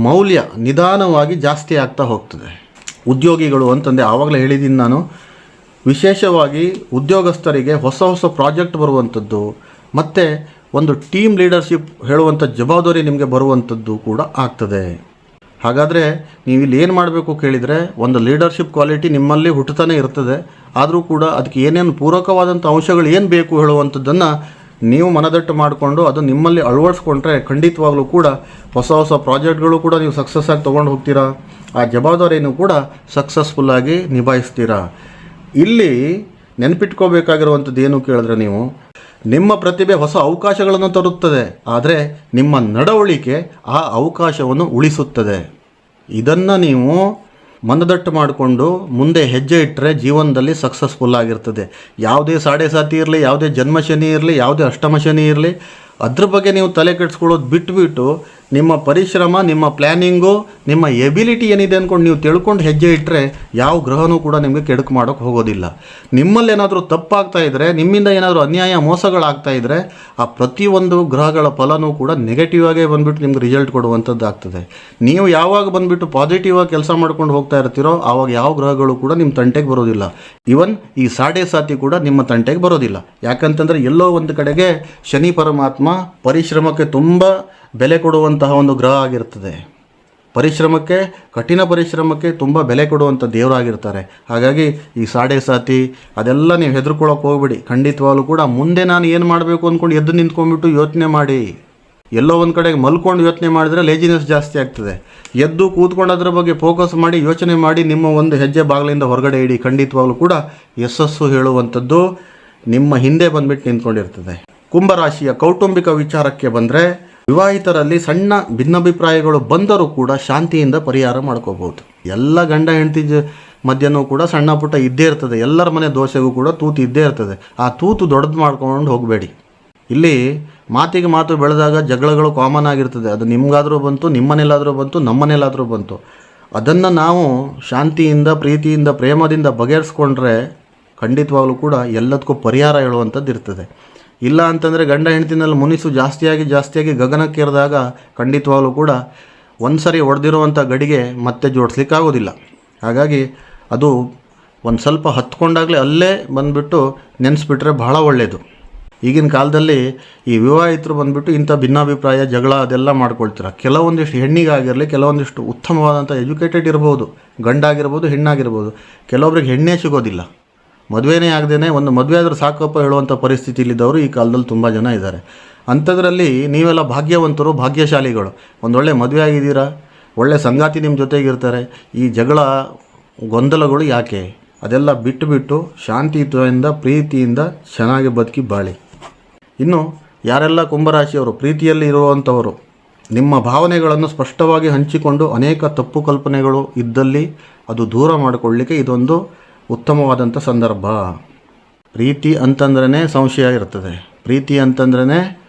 ಮೌಲ್ಯ ನಿಧಾನವಾಗಿ ಜಾಸ್ತಿ ಆಗ್ತಾ ಹೋಗ್ತದೆ. ಉದ್ಯೋಗಿಗಳು ಅಂತಂದೆ ಆವಾಗಲೇ ಹೇಳಿದ್ದೀನಿ ನಾನು, ವಿಶೇಷವಾಗಿ ಉದ್ಯೋಗಸ್ಥರಿಗೆ ಹೊಸ ಹೊಸ ಪ್ರಾಜೆಕ್ಟ್ ಬರುವಂಥದ್ದು ಮತ್ತು ಒಂದು ಟೀಮ್ ಲೀಡರ್ಶಿಪ್ ಹೇಳುವಂಥ ಜವಾಬ್ದಾರಿ ನಿಮಗೆ ಬರುವಂಥದ್ದು ಕೂಡ ಆಗ್ತದೆ. ಹಾಗಾದರೆ ನೀವು ಇಲ್ಲಿ ಏನು ಮಾಡಬೇಕು ಕೇಳಿದರೆ, ಒಂದು ಲೀಡರ್ಶಿಪ್ ಕ್ವಾಲಿಟಿ ನಿಮ್ಮಲ್ಲಿ ಹುಟ್ಟುತ್ತಾನೆ ಇರ್ತದೆ. ಆದರೂ ಕೂಡ ಅದಕ್ಕೆ ಏನೇನು ಪೂರಕವಾದಂಥ ಅಂಶಗಳು ಏನು ಬೇಕು ಹೇಳುವಂಥದ್ದನ್ನು ನೀವು ಮನದಟ್ಟು ಮಾಡಿಕೊಂಡು ಅದು ನಿಮ್ಮಲ್ಲಿ ಅಳವಡಿಸ್ಕೊಂಡ್ರೆ ಖಂಡಿತವಾಗ್ಲೂ ಕೂಡ ಹೊಸ ಹೊಸ ಪ್ರಾಜೆಕ್ಟ್ಗಳು ಕೂಡ ನೀವು ಸಕ್ಸಸ್ ಆಗಿ ತೊಗೊಂಡು ಹೋಗ್ತೀರಾ. ಆ ಜವಾಬ್ದಾರಿಯನ್ನು ಕೂಡ ಸಕ್ಸಸ್ಫುಲ್ಲಾಗಿ ನಿಭಾಯಿಸ್ತೀರಾ. ಇಲ್ಲಿ ನೆನಪಿಟ್ಕೋಬೇಕಾಗಿರುವಂಥದ್ದು ಏನು ಕೇಳಿದ್ರೆ, ನೀವು ನಿಮ್ಮ ಪ್ರತಿಭೆ ಹೊಸ ಅವಕಾಶಗಳನ್ನು ತರುತ್ತದೆ, ಆದರೆ ನಿಮ್ಮ ನಡವಳಿಕೆ ಆ ಅವಕಾಶವನ್ನು ಉಳಿಸುತ್ತದೆ. ಇದನ್ನು ನೀವು ಮನದಟ್ಟು ಮಾಡಿಕೊಂಡು ಮುಂದೆ ಹೆಜ್ಜೆ ಇಟ್ಟರೆ ಜೀವನದಲ್ಲಿ ಸಕ್ಸಸ್ಫುಲ್ ಆಗಿರ್ತದೆ. ಯಾವುದೇ ಸಾಡೆ ಸಾತಿ ಇರಲಿ, ಯಾವುದೇ ಜನ್ಮಶನಿ ಇರಲಿ, ಯಾವುದೇ ಅಷ್ಟಮ ಶನಿ ಇರಲಿ, ಅದ್ರ ಬಗ್ಗೆ ನೀವು ತಲೆ ಕೆಡಿಸ್ಕೊಳ್ಳೋದು ಬಿಟ್ಬಿಟ್ಟು ನಿಮ್ಮ ಪರಿಶ್ರಮ, ನಿಮ್ಮ ಪ್ಲ್ಯಾನಿಂಗು, ನಿಮ್ಮ ಎಬಿಲಿಟಿ ಏನಿದೆ ಅಂದ್ಕೊಂಡು ನೀವು ತಿಳ್ಕೊಂಡು ಹೆಜ್ಜೆ ಇಟ್ಟರೆ ಯಾವ ಗ್ರಹನೂ ಕೂಡ ನಿಮಗೆ ಕೆಡುಕು ಮಾಡೋಕ್ಕೆ ಹೋಗೋದಿಲ್ಲ. ನಿಮ್ಮಲ್ಲಿ ಏನಾದರೂ ತಪ್ಪಾಗ್ತಾ ಇದ್ದರೆ, ನಿಮ್ಮಿಂದ ಏನಾದರೂ ಅನ್ಯಾಯ ಮೋಸಗಳಾಗ್ತಾ ಇದ್ದರೆ, ಆ ಪ್ರತಿಯೊಂದು ಗ್ರಹಗಳ ಫಲನೂ ಕೂಡ ನೆಗೆಟಿವ್ ಆಗೇ ಬಂದುಬಿಟ್ಟು ನಿಮ್ಗೆ ರಿಸಲ್ಟ್ ಕೊಡುವಂಥದ್ದು ಆಗ್ತದೆ. ನೀವು ಯಾವಾಗ ಬಂದುಬಿಟ್ಟು ಪಾಸಿಟಿವ್ ಆಗಿ ಕೆಲಸ ಮಾಡ್ಕೊಂಡು ಹೋಗ್ತಾ ಇರ್ತೀರೋ ಆವಾಗ ಯಾವ ಗ್ರಹಗಳು ಕೂಡ ನಿಮ್ಮ ತಂಟೆಗೆ ಬರೋದಿಲ್ಲ. ಈವನ್ ಈ ಸಾಡೆ ಸಾತಿ ಕೂಡ ನಿಮ್ಮ ತಂಟೆಗೆ ಬರೋದಿಲ್ಲ. ಯಾಕಂತಂದರೆ ಎಲ್ಲೋ ಒಂದು ಕಡೆಗೆ ಶನಿ ಪರಮಾತ್ಮ ಪರಿಶ್ರಮಕ್ಕೆ ತುಂಬ ಬೆಲೆ ಕೊಡುವಂತಹ ಒಂದು ಗ್ರಹ ಆಗಿರ್ತದೆ. ಪರಿಶ್ರಮಕ್ಕೆ, ಕಠಿಣ ಪರಿಶ್ರಮಕ್ಕೆ ತುಂಬ ಬೆಲೆ ಕೊಡುವಂಥ ದೇವರಾಗಿರ್ತಾರೆ. ಹಾಗಾಗಿ ಈ ಸಾಡೆ ಸಾತಿ ಅದೆಲ್ಲ ನೀವು ಹೆದರ್ಕೊಳ್ಳೋಕೆ ಹೋಗ್ಬಿಡಿ. ಖಂಡಿತವಾಗ್ಲೂ ಕೂಡ ಮುಂದೆ ನಾನು ಏನು ಮಾಡಬೇಕು ಅಂದ್ಕೊಂಡು ಎದ್ದು ನಿಂತ್ಕೊಂಡ್ಬಿಟ್ಟು ಯೋಚನೆ ಮಾಡಿ. ಎಲ್ಲೋ ಒಂದು ಕಡೆಗೆ ಮಲ್ಕೊಂಡು ಯೋಚನೆ ಮಾಡಿದರೆ ಲೇಜಿನೆಸ್ ಜಾಸ್ತಿ ಆಗ್ತದೆ. ಎದ್ದು ಕೂತ್ಕೊಂಡು ಅದರ ಬಗ್ಗೆ ಫೋಕಸ್ ಮಾಡಿ ಯೋಚನೆ ಮಾಡಿ ನಿಮ್ಮ ಒಂದು ಹೆಜ್ಜೆ ಬಾಗಿಲಿಂದ ಹೊರಗಡೆ ಇಡಿ. ಖಂಡಿತವಾಗ್ಲೂ ಕೂಡ ಯಶಸ್ಸು ಹೇಳುವಂಥದ್ದು ನಿಮ್ಮ ಹಿಂದೆ ಬಂದುಬಿಟ್ಟು ನಿಂತ್ಕೊಂಡಿರ್ತದೆ. ಕುಂಭರಾಶಿಯ ಕೌಟುಂಬಿಕ ವಿಚಾರಕ್ಕೆ ಬಂದರೆ, ವಿವಾಹಿತರಲ್ಲಿ ಸಣ್ಣ ಭಿನ್ನಾಭಿಪ್ರಾಯಗಳು ಬಂದರೂ ಕೂಡ ಶಾಂತಿಯಿಂದ ಪರಿಹಾರ ಮಾಡ್ಕೋಬೋದು. ಎಲ್ಲ ಗಂಡ ಹೆಂಡತಿ ಮಧ್ಯನೂ ಕೂಡ ಸಣ್ಣ ಪುಟ್ಟ ಇದ್ದೇ ಇರ್ತದೆ. ಎಲ್ಲರ ಮನೆ ದೋಷೆಗೂ ಕೂಡ ತೂತು ಇದ್ದೇ ಇರ್ತದೆ. ಆ ತೂತು ದೊಡ್ಡದು ಮಾಡ್ಕೊಂಡು ಹೋಗಬೇಡಿ. ಇಲ್ಲಿ ಮಾತಿಗೆ ಮಾತು ಬೆಳೆದಾಗ ಜಗಳಗಳು ಕಾಮನ್ ಆಗಿರ್ತದೆ. ಅದು ನಿಮ್ಗಾದರೂ ಬಂತು, ನಿಮ್ಮನೇಲಾದರೂ ಬಂತು, ನಮ್ಮನೇಲಾದರೂ ಬಂತು. ಅದನ್ನು ನಾವು ಶಾಂತಿಯಿಂದ, ಪ್ರೀತಿಯಿಂದ, ಪ್ರೇಮದಿಂದ ಬಗೆಹರಿಸ್ಕೊಂಡ್ರೆ ಖಂಡಿತವಾಗ್ಲೂ ಕೂಡ ಎಲ್ಲದಕ್ಕೂ ಪರಿಹಾರ ಹೇಳುವಂಥದ್ದು ಇರ್ತದೆ. ಇಲ್ಲ ಅಂತಂದರೆ ಗಂಡ ಹೆಂಡತಿನಲ್ಲಿ ಮುನಿಸು ಜಾಸ್ತಿಯಾಗಿ ಗಗನಕ್ಕೇರಿದಾಗ ಖಂಡಿತವಾಗ್ಲೂ ಕೂಡ ಒಂದು ಸರಿ ಹೊಡೆದಿರುವಂಥ ಗಡಿಗೆ ಮತ್ತೆ ಜೋಡಿಸ್ಲಿಕ್ಕಾಗೋದಿಲ್ಲ. ಹಾಗಾಗಿ ಅದು ಒಂದು ಸ್ವಲ್ಪ ಹತ್ಕೊಂಡಾಗಲೇ ಅಲ್ಲೇ ಬಂದುಬಿಟ್ಟು ನೆನೆಸ್ಬಿಟ್ರೆ ಬಹಳ ಒಳ್ಳೆಯದು. ಈಗಿನ ಕಾಲದಲ್ಲಿ ಈ ವಿವಾಹಿತರು ಬಂದುಬಿಟ್ಟು ಇಂಥ ಭಿನ್ನಾಭಿಪ್ರಾಯ, ಜಗಳ ಅದೆಲ್ಲ ಮಾಡ್ಕೊಳ್ತೀರ. ಕೆಲವೊಂದಿಷ್ಟು ಹೆಣ್ಣಿಗಾಗಿರಲಿ, ಕೆಲವೊಂದಿಷ್ಟು ಉತ್ತಮವಾದಂಥ ಎಜುಕೇಟೆಡ್ ಇರ್ಬೋದು, ಗಂಡಾಗಿರ್ಬೋದು, ಹೆಣ್ಣಾಗಿರ್ಬೋದು. ಕೆಲವೊಬ್ರಿಗೆ ಹೆಣ್ಣೇ ಸಿಗೋದಿಲ್ಲ. ಮದುವೆನೇ ಆಗದೇನೆ ಒಂದು ಮದುವೆ ಆದರೂ ಸಾಕಪ್ಪ ಹೇಳುವಂಥ ಪರಿಸ್ಥಿತಿಲಿದ್ದವರು ಈ ಕಾಲದಲ್ಲಿ ತುಂಬ ಜನ ಇದ್ದಾರೆ. ಅಂಥದ್ರಲ್ಲಿ ನೀವೆಲ್ಲ ಭಾಗ್ಯವಂತರು, ಭಾಗ್ಯಶಾಲಿಗಳು. ಒಂದೊಳ್ಳೆ ಮದುವೆ ಆಗಿದ್ದೀರಾ, ಒಳ್ಳೆ ಸಂಗಾತಿ ನಿಮ್ಮ ಜೊತೆಗಿರ್ತಾರೆ. ಈ ಜಗಳ ಗೊಂದಲಗಳು ಯಾಕೆ? ಅದೆಲ್ಲ ಬಿಟ್ಟು ಶಾಂತಿಯುತದಿಂದ, ಪ್ರೀತಿಯಿಂದ ಚೆನ್ನಾಗಿ ಬದುಕಿ ಬಾಳಿ. ಇನ್ನು ಯಾರೆಲ್ಲ ಕುಂಭರಾಶಿಯವರು ಪ್ರೀತಿಯಲ್ಲಿ ಇರುವಂಥವರು, ನಿಮ್ಮ ಭಾವನೆಗಳನ್ನು ಸ್ಪಷ್ಟವಾಗಿ ಹಂಚಿಕೊಂಡು ಅನೇಕ ತಪ್ಪು ಕಲ್ಪನೆಗಳು ಇದ್ದಲ್ಲಿ ಅದು ದೂರ ಮಾಡಿಕೊಳ್ಳಲಿಕ್ಕೆ ಇದೊಂದು ಉತ್ತಮವಾದಂಥ ಸಂದರ್ಭ. ಪ್ರೀತಿ ಅಂತಂದ್ರೇ ಸಂಶಯ ಇರ್ತದೆ. ಪ್ರೀತಿ ಅಂತಂದ್ರೇ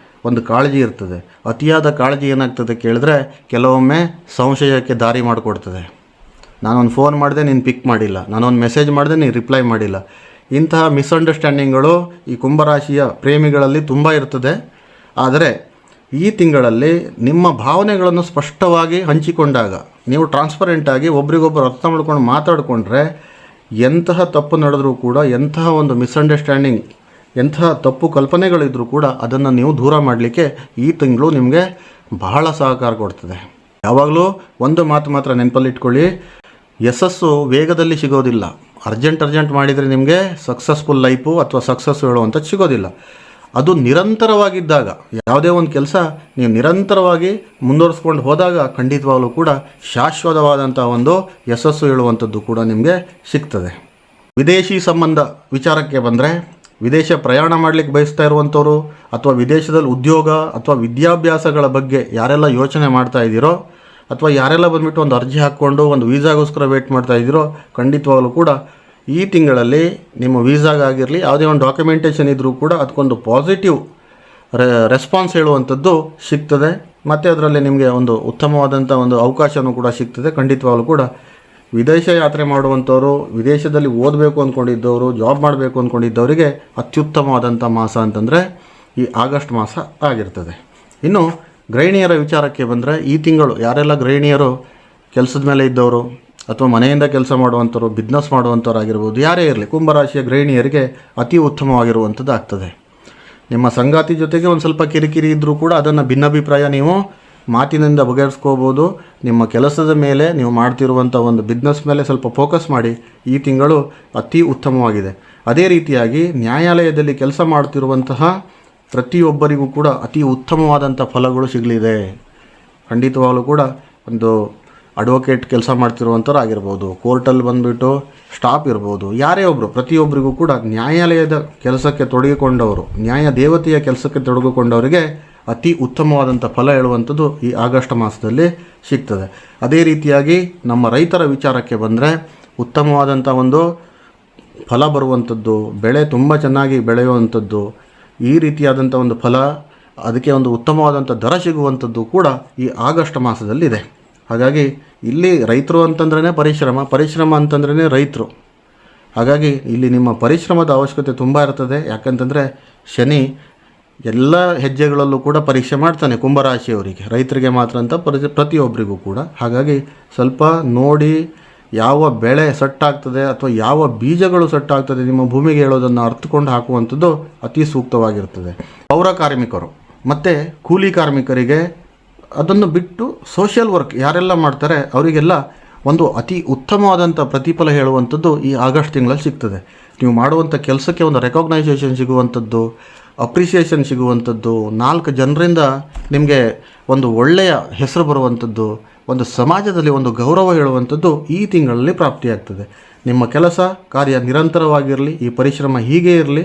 ಒಂದು ಕಾಳಜಿ ಇರ್ತದೆ. ಅತಿಯಾದ ಕಾಳಜಿ ಏನಾಗ್ತದೆ ಕೇಳಿದ್ರೆ ಕೆಲವೊಮ್ಮೆ ಸಂಶಯಕ್ಕೆ ದಾರಿ ಮಾಡಿಕೊಡ್ತದೆ. ನಾನೊಂದು ಫೋನ್ ಮಾಡಿದೆ, ನೀನು ಪಿಕ್ ಮಾಡಿಲ್ಲ. ನಾನೊಂದು ಮೆಸೇಜ್ ಮಾಡಿದೆ, ನೀನು ರಿಪ್ಲೈ ಮಾಡಿಲ್ಲ. ಇಂತಹ ಮಿಸ್ಅಂಡರ್ಸ್ಟ್ಯಾಂಡಿಂಗ್ಗಳು ಈ ಕುಂಭರಾಶಿಯ ಪ್ರೇಮಿಗಳಲ್ಲಿ ತುಂಬ ಇರ್ತದೆ. ಆದರೆ ಈ ತಿಂಗಳಲ್ಲಿ ನಿಮ್ಮ ಭಾವನೆಗಳನ್ನು ಸ್ಪಷ್ಟವಾಗಿ ಹಂಚಿಕೊಂಡಾಗ, ನೀವು ಟ್ರಾನ್ಸ್ಪರೆಂಟಾಗಿ ಒಬ್ರಿಗೊಬ್ಬರು ಅರ್ಥ ಮಾಡ್ಕೊಂಡು ಮಾತಾಡಿಕೊಂಡ್ರೆ ಎಂತಹ ತಪ್ಪು ನಡೆದರೂ ಕೂಡ, ಎಂತಹ ಒಂದು ಮಿಸ್ಅಂಡರ್ಸ್ಟ್ಯಾಂಡಿಂಗ್, ಎಂತಹ ತಪ್ಪು ಕಲ್ಪನೆಗಳಿದ್ರೂ ಕೂಡ ಅದನ್ನು ನೀವು ದೂರ ಮಾಡಲಿಕ್ಕೆ ಈ ತಿಂಗಳು ನಿಮಗೆ ಬಹಳ ಸಹಕಾರ ಕೊಡ್ತದೆ. ಯಾವಾಗಲೂ ಒಂದು ಮಾತು ಮಾತ್ರ ನೆನಪಲ್ಲಿಟ್ಕೊಳ್ಳಿ, ಯಶಸ್ಸು ವೇಗದಲ್ಲಿ ಸಿಗೋದಿಲ್ಲ. ಅರ್ಜೆಂಟ್ ಮಾಡಿದರೆ ನಿಮಗೆ ಸಕ್ಸಸ್ಫುಲ್ ಲೈಫು ಅಥವಾ ಸಕ್ಸಸ್ ಹೇಳುವಂಥದ್ದು ಸಿಗೋದಿಲ್ಲ. ಅದು ನಿರಂತರವಾಗಿದ್ದಾಗ, ಯಾವುದೇ ಒಂದು ಕೆಲಸ ನೀವು ನಿರಂತರವಾಗಿ ಮುಂದುವರಿಸ್ಕೊಂಡು ಹೋದಾಗ ಖಂಡಿತವಾಗಲೂ ಕೂಡ ಶಾಶ್ವತವಾದಂಥ ಒಂದು ಯಶಸ್ಸು ಹೇಳುವಂಥದ್ದು ಕೂಡ ನಿಮಗೆ ಸಿಗ್ತದೆ. ವಿದೇಶಿ ಸಂಬಂಧ ವಿಚಾರಕ್ಕೆ ಬಂದರೆ, ವಿದೇಶ ಪ್ರಯಾಣ ಮಾಡಲಿಕ್ಕೆ ಬಯಸ್ತಾ ಇರುವಂಥವ್ರು ಅಥವಾ ವಿದೇಶದಲ್ಲಿ ಉದ್ಯೋಗ ಅಥವಾ ವಿದ್ಯಾಭ್ಯಾಸಗಳ ಬಗ್ಗೆ ಯಾರೆಲ್ಲ ಯೋಚನೆ ಮಾಡ್ತಾ ಇದ್ದೀರೋ ಅಥವಾ ಯಾರೆಲ್ಲ ಬಂದುಬಿಟ್ಟು ಒಂದು ಅರ್ಜಿ ಹಾಕ್ಕೊಂಡು ಒಂದು ವೀಸಾಗೋಸ್ಕರ ವೇಟ್ ಮಾಡ್ತಾ ಇದ್ದೀರೋ, ಖಂಡಿತವಾಗಲೂ ಕೂಡ ಈ ತಿಂಗಳಲ್ಲಿ ನಿಮ್ಮ ವೀಸಾಗಾಗಿರಲಿ ಯಾವುದೇ ಒಂದು ಡಾಕ್ಯುಮೆಂಟೇಷನ್ ಇದ್ದರೂ ಕೂಡ ಅದಕ್ಕೊಂದು ಪಾಸಿಟಿವ್ ರೆಸ್ಪಾನ್ಸ್ ಹೇಳುವಂಥದ್ದು ಸಿಗ್ತದೆ. ಮತ್ತು ಅದರಲ್ಲಿ ನಿಮಗೆ ಒಂದು ಉತ್ತಮವಾದಂಥ ಒಂದು ಅವಕಾಶವೂ ಕೂಡ ಸಿಗ್ತದೆ. ಖಂಡಿತವಾಗಲೂ ಕೂಡ ವಿದೇಶ ಯಾತ್ರೆ ಮಾಡುವಂಥವರು, ವಿದೇಶದಲ್ಲಿ ಓದಬೇಕು ಅಂದ್ಕೊಂಡಿದ್ದವರು, ಜಾಬ್ ಮಾಡಬೇಕು ಅಂದ್ಕೊಂಡಿದ್ದವರಿಗೆ ಅತ್ಯುತ್ತಮವಾದಂಥ ಮಾಸ ಅಂತಂದರೆ ಈ ಆಗಸ್ಟ್ ಮಾಸ ಆಗಿರ್ತದೆ. ಇನ್ನು ಗೃಹಿಣಿಯರ ವಿಚಾರಕ್ಕೆ ಬಂದರೆ, ಈ ತಿಂಗಳು ಯಾರೆಲ್ಲ ಗೃಹಿಣಿಯರು ಕೆಲಸದ ಮೇಲೆ ಇದ್ದವರು ಅಥವಾ ಮನೆಯಿಂದ ಕೆಲಸ ಮಾಡುವಂಥವ್ರು, ಬಿಸ್ನೆಸ್ ಮಾಡುವಂಥವ್ರು ಆಗಿರ್ಬೋದು, ಯಾರೇ ಇರಲಿ, ಕುಂಭರಾಶಿಯ ಗೃಹಿಣಿಯರಿಗೆ ಅತಿ ಉತ್ತಮವಾಗಿರುವಂಥದ್ದು ಆಗ್ತದೆ. ನಿಮ್ಮ ಸಂಗಾತಿ ಜೊತೆಗೆ ಒಂದು ಸ್ವಲ್ಪ ಕಿರಿಕಿರಿ ಇದ್ದರೂ ಕೂಡ ಅದನ್ನು ಭಿನ್ನಾಭಿಪ್ರಾಯ ನೀವು ಮಾತಿನಿಂದ ಬಗೆಹರಿಸ್ಕೋಬೋದು. ನಿಮ್ಮ ಕೆಲಸದ ಮೇಲೆ, ನೀವು ಮಾಡ್ತಿರುವಂಥ ಒಂದು ಬಿಸ್ನೆಸ್ ಮೇಲೆ ಸ್ವಲ್ಪ ಫೋಕಸ್ ಮಾಡಿ. ಈ ತಿಂಗಳು ಅತಿ ಉತ್ತಮವಾಗಿದೆ. ಅದೇ ರೀತಿಯಾಗಿ ನ್ಯಾಯಾಲಯದಲ್ಲಿ ಕೆಲಸ ಮಾಡ್ತಿರುವಂತಹ ಪ್ರತಿಯೊಬ್ಬರಿಗೂ ಕೂಡ ಅತಿ ಉತ್ತಮವಾದಂಥ ಫಲಗಳು ಸಿಗಲಿದೆ. ಖಂಡಿತವಾಗಲೂ ಕೂಡ ಒಂದು ಅಡ್ವೊಕೇಟ್ ಕೆಲಸ ಮಾಡ್ತಿರುವಂಥವ್ರು ಆಗಿರ್ಬೋದು, ಕೋರ್ಟಲ್ಲಿ ಬಂದುಬಿಟ್ಟು ಸ್ಟಾಫ್ ಇರ್ಬೋದು, ಯಾರೇ ಒಬ್ಬರು, ಪ್ರತಿಯೊಬ್ಬರಿಗೂ ಕೂಡ ನ್ಯಾಯಾಲಯದ ಕೆಲಸಕ್ಕೆ ತೊಡಗಿಕೊಂಡವರು, ನ್ಯಾಯ ದೇವತೆಯ ಕೆಲಸಕ್ಕೆ ತೊಡಗಿಕೊಂಡವರಿಗೆ ಅತಿ ಉತ್ತಮವಾದಂಥ ಫಲ ಹೇಳುವಂಥದ್ದು ಈ ಆಗಸ್ಟ್ ಮಾಸದಲ್ಲಿ ಸಿಗ್ತದೆ. ಅದೇ ರೀತಿಯಾಗಿ ನಮ್ಮ ರೈತರ ವಿಚಾರಕ್ಕೆ ಬಂದರೆ, ಉತ್ತಮವಾದಂಥ ಒಂದು ಫಲ ಬರುವಂಥದ್ದು, ಬೆಳೆ ತುಂಬ ಚೆನ್ನಾಗಿ ಬೆಳೆಯುವಂಥದ್ದು, ಈ ರೀತಿಯಾದಂಥ ಒಂದು ಫಲ, ಅದಕ್ಕೆ ಒಂದು ಉತ್ತಮವಾದಂಥ ದರ ಸಿಗುವಂಥದ್ದು ಕೂಡ ಈ ಆಗಸ್ಟ್ ಮಾಸದಲ್ಲಿದೆ. ಹಾಗಾಗಿ ಇಲ್ಲಿ ರೈತರು ಅಂತಂದ್ರೇ ಪರಿಶ್ರಮ ಅಂತಂದ್ರೇ ರೈತರು. ಹಾಗಾಗಿ ಇಲ್ಲಿ ನಿಮ್ಮ ಪರಿಶ್ರಮದ ಅವಶ್ಯಕತೆ ತುಂಬ ಇರ್ತದೆ. ಯಾಕಂತಂದರೆ ಶನಿ ಎಲ್ಲ ಹೆಜ್ಜೆಗಳಲ್ಲೂ ಕೂಡ ಪರೀಕ್ಷೆ ಮಾಡ್ತಾನೆ ಕುಂಭರಾಶಿಯವರಿಗೆ, ರೈತರಿಗೆ ಮಾತ್ರ ಅಂತ ಪ್ರತಿಯೊಬ್ಬರಿಗೂ ಕೂಡ. ಹಾಗಾಗಿ ಸ್ವಲ್ಪ ನೋಡಿ ಯಾವ ಬೆಳೆ ಸೆಟ್ಟಾಗ್ತದೆ ಅಥವಾ ಯಾವ ಬೀಜಗಳು ಸೆಟ್ಟಾಗ್ತದೆ ನಿಮ್ಮ ಭೂಮಿಗೆ ಹೇಳೋದನ್ನು ಅರ್ಥಕೊಂಡು ಹಾಕುವಂಥದ್ದು ಅತಿ ಸೂಕ್ತವಾಗಿರ್ತದೆ. ಪೌರ ಕಾರ್ಮಿಕರು ಮತ್ತು ಕೂಲಿ ಕಾರ್ಮಿಕರಿಗೆ, ಅದನ್ನು ಬಿಟ್ಟು ಸೋಷಿಯಲ್ ವರ್ಕ್ ಯಾರೆಲ್ಲ ಮಾಡ್ತಾರೆ ಅವರಿಗೆಲ್ಲ ಒಂದು ಅತಿ ಉತ್ತಮವಾದಂಥ ಪ್ರತಿಫಲ ಹೇಳುವಂಥದ್ದು ಈ ಆಗಸ್ಟ್ ತಿಂಗಳಲ್ಲಿ ಸಿಗ್ತದೆ. ನೀವು ಮಾಡುವಂಥ ಕೆಲಸಕ್ಕೆ ಒಂದು ರೆಕಾಗ್ನೈಸೇಷನ್ ಸಿಗುವಂಥದ್ದು, ಅಪ್ರಿಸಿಯೇಷನ್ ಸಿಗುವಂಥದ್ದು, 4 ಜನರಿಂದ ನಿಮಗೆ ಒಂದು ಒಳ್ಳೆಯ ಹೆಸರು ಬರುವಂಥದ್ದು, ಒಂದು ಸಮಾಜದಲ್ಲಿ ಒಂದು ಗೌರವ ಹೇಳುವಂಥದ್ದು ಈ ತಿಂಗಳಲ್ಲಿ ಪ್ರಾಪ್ತಿಯಾಗ್ತದೆ. ನಿಮ್ಮ ಕೆಲಸ ಕಾರ್ಯ ನಿರಂತರವಾಗಿರಲಿ, ಈ ಪರಿಶ್ರಮ ಹೀಗೆ ಇರಲಿ.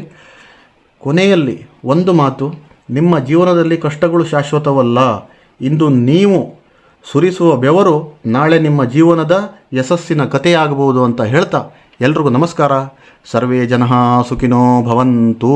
ಕೊನೆಯಲ್ಲಿ ಒಂದು ಮಾತು, ನಿಮ್ಮ ಜೀವನದಲ್ಲಿ ಕಷ್ಟಗಳು ಶಾಶ್ವತವಲ್ಲ. ಇಂದು ನೀವು ಸುರಿಸುವ ಬೆವರು ನಾಳೆ ನಿಮ್ಮ ಜೀವನದ ಯಶಸ್ಸಿನ ಕಥೆಯಾಗಬಹುದು ಅಂತ ಹೇಳ್ತಾ ಎಲ್ರಿಗೂ ನಮಸ್ಕಾರ. ಸರ್ವೇ ಜನಃ ಸುಖಿನೋ ಭವಂತು.